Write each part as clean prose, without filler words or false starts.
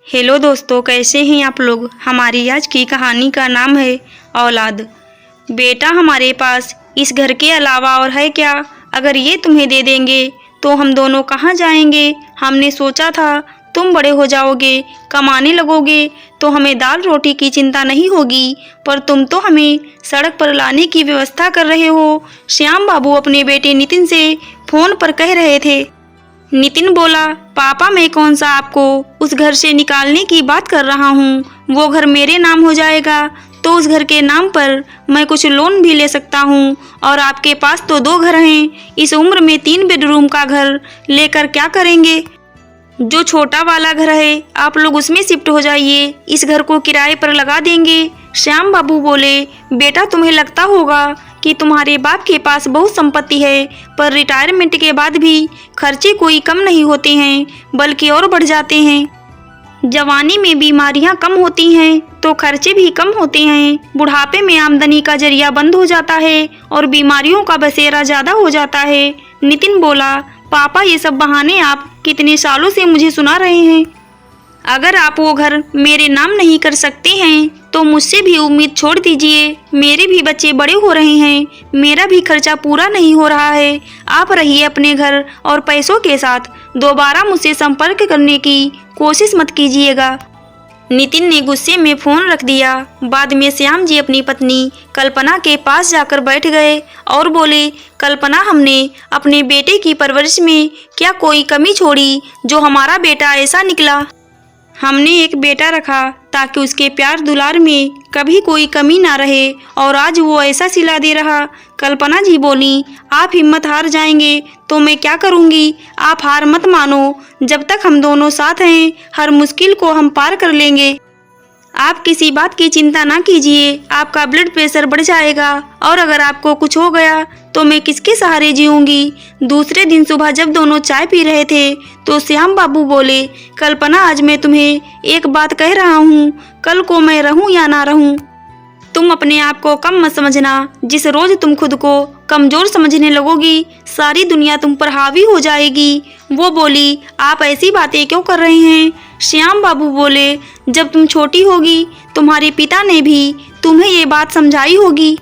Hello दोस्तों, कैसे हैं आप लोग। हमारी आज की कहानी का नाम है औलाद। बेटा हमारे पास इस घर के अलावा और है क्या। अगर ये तुम्हें दे देंगे तो हम दोनों कहाँ जाएंगे। हमने सोचा था तुम बड़े हो जाओगे, कमाने लगोगे तो हमें दाल रोटी की चिंता नहीं होगी, पर तुम तो हमें सड़क पर लाने की व्यवस्था कर रहे हो। श्याम बाबू अपने बेटे नितिन से फ़ोन पर कह रहे थे। नितिन बोला, पापा मैं कौन सा आपको उस घर से निकालने की बात कर रहा हूँ। वो घर मेरे नाम हो जाएगा तो उस घर के नाम पर मैं कुछ लोन भी ले सकता हूँ। और आपके पास तो 2 घर हैं, इस उम्र में 3 बेडरूम का घर लेकर क्या करेंगे। जो छोटा वाला घर है आप लोग उसमें शिफ्ट हो जाइए, इस घर को किराए पर लगा देंगे। श्याम बाबू बोले, बेटा तुम्हें लगता होगा कि तुम्हारे बाप के पास बहुत संपत्ति है, पर रिटायरमेंट के बाद भी खर्चे कोई कम नहीं होते हैं, बल्कि और बढ़ जाते हैं। जवानी में बीमारियां कम होती हैं तो खर्चे भी कम होते हैं। बुढ़ापे में आमदनी का जरिया बंद हो जाता है और बीमारियों का बसेरा ज़्यादा हो जाता है। नितिन बोला, पापा ये सब बहाने आप कितने सालों से मुझे सुना रहे हैं। अगर आप वो घर मेरे नाम नहीं कर सकते हैं तो मुझसे भी उम्मीद छोड़ दीजिए। मेरे भी बच्चे बड़े हो रहे हैं, मेरा भी खर्चा पूरा नहीं हो रहा है। आप रहिए अपने घर और पैसों के साथ, दोबारा मुझसे संपर्क करने की कोशिश मत कीजिएगा। नितिन ने गुस्से में फ़ोन रख दिया। बाद में श्याम जी अपनी पत्नी कल्पना के पास जाकर बैठ गए और बोले, कल्पना हमने अपने बेटे की परवरिश में क्या कोई कमी छोड़ी जो हमारा बेटा ऐसा निकला। हमने एक बेटा रखा ताकि उसके प्यार दुलार में कभी कोई कमी ना रहे, और आज वो ऐसा सिला दे रहा। कल्पना जी बोली, आप हिम्मत हार जाएंगे तो मैं क्या करूँगी। आप हार मत मानो, जब तक हम दोनों साथ हैं हर मुश्किल को हम पार कर लेंगे। आप किसी बात की चिंता ना कीजिए, आपका ब्लड प्रेशर बढ़ जाएगा और अगर आपको कुछ हो गया तो मैं किसके सहारे जीऊँगी। दूसरे दिन सुबह जब दोनों चाय पी रहे थे तो श्याम बाबू बोले, कल्पना आज मैं तुम्हें एक बात कह रहा हूँ, कल को मैं रहूँ या ना रहूँ तुम अपने आप को कम मत समझना। जिस रोज तुम खुद को कमज़ोर समझने लगोगी सारी दुनिया तुम पर हावी हो जाएगी। वो बोली, आप ऐसी बातें क्यों कर रहे हैं। श्याम बाबू बोले, जब तुम छोटी होगी तुम्हारे पिता ने भी तुम्हें ये बात समझाई होगी।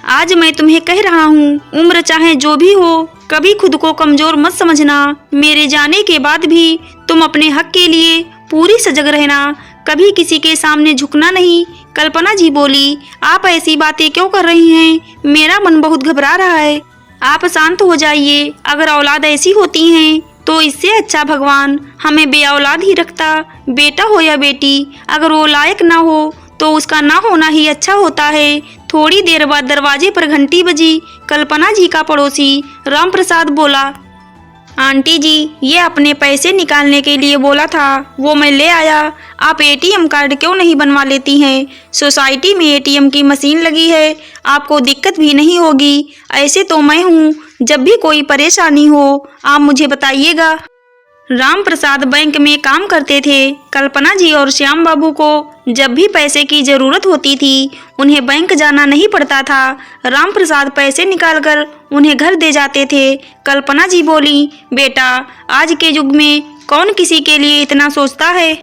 आज मैं तुम्हें कह रहा हूँ, उम्र चाहे जो भी हो कभी खुद को कमज़ोर मत समझना। मेरे जाने के बाद भी तुम अपने हक के लिए पूरी सजग रहना, कभी किसी के सामने झुकना नहीं। कल्पना जी बोली, आप ऐसी बातें क्यों कर रही हैं, मेरा मन बहुत घबरा रहा है। आप शांत हो जाइए। अगर औलाद ऐसी होती हैं तो इससे अच्छा भगवान हमें बे औलाद ही रखता। बेटा हो या बेटी, अगर वो लायक ना हो तो उसका ना होना ही अच्छा होता है। थोड़ी देर बाद दरवाजे पर घंटी बजी। कल्पना जी का पड़ोसी राम प्रसाद बोला, आंटी जी ये अपने पैसे निकालने के लिए बोला था, वो मैं ले आया। आप एटीएम कार्ड क्यों नहीं बनवा लेती हैं। सोसाइटी में एटीएम की मशीन लगी है, आपको दिक्कत भी नहीं होगी। ऐसे तो मैं हूँ, जब भी कोई परेशानी हो आप मुझे बताइएगा। राम प्रसाद बैंक में काम करते थे। कल्पना जी और श्याम बाबू को जब भी पैसे की ज़रूरत होती थी उन्हें बैंक जाना नहीं पड़ता था। राम प्रसाद पैसे निकालकर उन्हें घर दे जाते थे। कल्पना जी बोली, बेटा आज के युग में कौन किसी के लिए इतना सोचता है।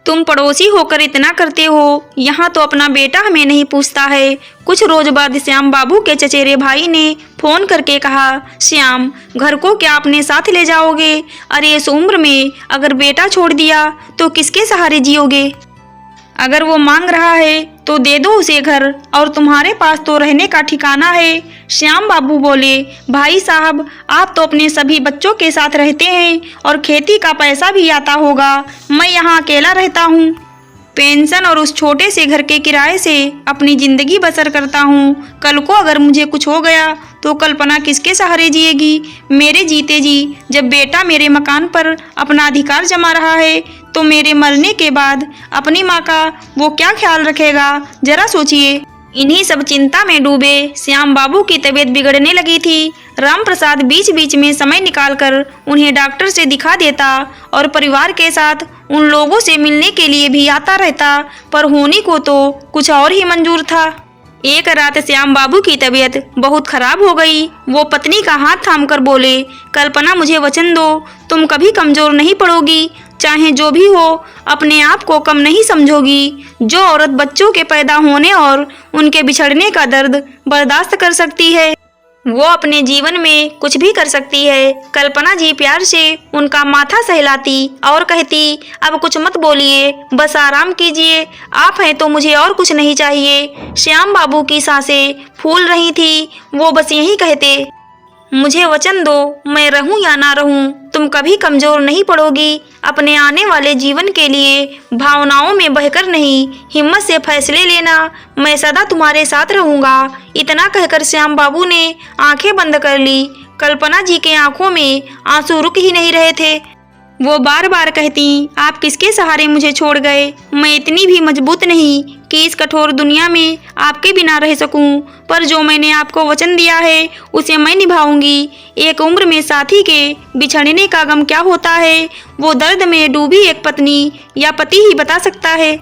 तुम पड़ोसी होकर इतना करते हो, यहाँ तो अपना बेटा हमें नहीं पूछता है। कुछ रोज बाद श्याम बाबू के चचेरे भाई ने फ़ोन करके कहा, श्याम घर को क्या अपने साथ ले जाओगे। अरे इस उम्र में अगर बेटा छोड़ दिया तो किसके सहारे जियोगे। अगर वो मांग रहा है तो दे दो उसे घर, और तुम्हारे पास तो रहने का ठिकाना है। श्याम बाबू बोले, भाई साहब आप तो अपने सभी बच्चों के साथ रहते हैं और खेती का पैसा भी आता होगा, मैं यहाँ अकेला रहता हूँ। पेंशन और उस छोटे से घर के किराए से अपनी ज़िंदगी बसर करता हूँ। कल को अगर मुझे कुछ हो गया तो कल्पना किसके सहारे जिएगी। मेरे जीते जी जब बेटा मेरे मकान पर अपना अधिकार जमा रहा है तो मेरे मरने के बाद अपनी माँ का वो क्या ख्याल रखेगा, जरा सोचिए। इन्हीं सब चिंता में डूबे श्याम बाबू की तबीयत बिगड़ने लगी थी। राम प्रसाद बीच बीच में समय निकालकर उन्हें डॉक्टर से दिखा देता और परिवार के साथ उन लोगों से मिलने के लिए भी आता रहता, पर होनी को तो कुछ और ही मंजूर था। एक रात श्याम बाबू की तबीयत बहुत खराब हो गई। वो पत्नी का हाथ थामकर बोले, कल्पना मुझे वचन दो, तुम कभी कमजोर नहीं पड़ोगी, चाहे जो भी हो, अपने आप को कम नहीं समझोगी। जो औरत बच्चों के पैदा होने और उनके बिछड़ने का दर्द बर्दाश्त कर सकती है, वो अपने जीवन में कुछ भी कर सकती है। कल्पना जी प्यार से उनका माथा सहलाती और कहती, अब कुछ मत बोलिए, बस आराम कीजिए। आप हैं तो मुझे और कुछ नहीं चाहिए। श्याम बाबू की सांसें फूल रही थी। वो बस यही कहते, मुझे वचन दो, मैं रहूं या ना रहूं, तुम कभी कमजोर नहीं पड़ोगी। अपने आने वाले जीवन के लिए भावनाओं में बहकर नहीं, हिम्मत से फैसले लेना। मैं सदा तुम्हारे साथ रहूंगा। इतना कहकर श्याम बाबू ने आंखें बंद कर ली। कल्पना जी के आंखों में आंसू रुक ही नहीं रहे थे। वो बार बार कहती, आप किसके सहारे मुझे छोड़ गए? मैं इतनी भी मजबूत नहीं कि इस कठोर दुनिया में आपके बिना रह सकूं, पर जो मैंने आपको वचन दिया है उसे मैं निभाऊंगी। एक उम्र में साथी के बिछड़ने का गम क्या होता है, वो दर्द में डूबी एक पत्नी या पति ही बता सकता है।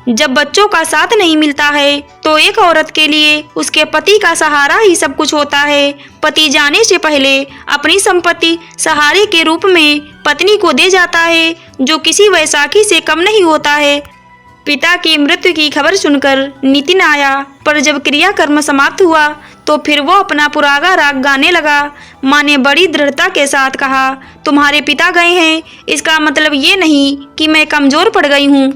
जब बच्चों का साथ नहीं मिलता है तो एक औरत के लिए उसके पति का सहारा ही सब कुछ होता है। पति जाने से पहले अपनी संपत्ति सहारे के रूप में पत्नी को दे जाता है, जो किसी वैशाखी से कम नहीं होता है। पिता की मृत्यु की खबर सुनकर नितिन आया, पर जब क्रियाकर्म समाप्त हुआ तो फिर वो अपना पुराना राग गाने लगा। माँ ने बड़ी दृढ़ता के साथ कहा, तुम्हारे पिता गए हैं, इसका मतलब ये नहीं कि मैं कमजोर पड़ गई हूँ।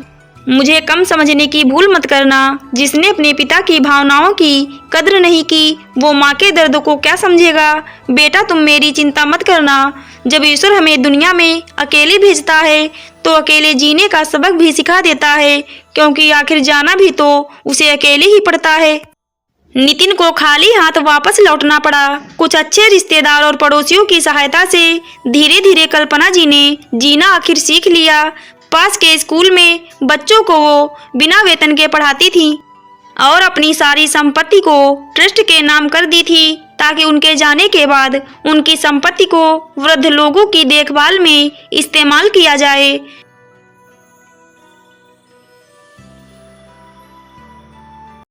मुझे कम समझने की भूल मत करना। जिसने अपने पिता की भावनाओं की कद्र नहीं की, वो माँ के दर्द को क्या समझेगा। बेटा, तुम मेरी चिंता मत करना। जब ईश्वर हमें दुनिया में अकेले भेजता है तो अकेले जीने का सबक भी सिखा देता है, क्योंकि आखिर जाना भी तो उसे अकेले ही पड़ता है। नितिन को खाली हाथ वापस लौटना पड़ा। कुछ अच्छे रिश्तेदार और पड़ोसियों की सहायता से धीरे धीरे कल्पना जी ने जीना आखिर सीख लिया। पास के स्कूल में बच्चों को वो बिना वेतन के पढ़ाती थी और अपनी सारी संपत्ति को ट्रस्ट के नाम कर दी थी, ताकि उनके जाने के बाद उनकी संपत्ति को वृद्ध लोगों की देखभाल में इस्तेमाल किया जाए।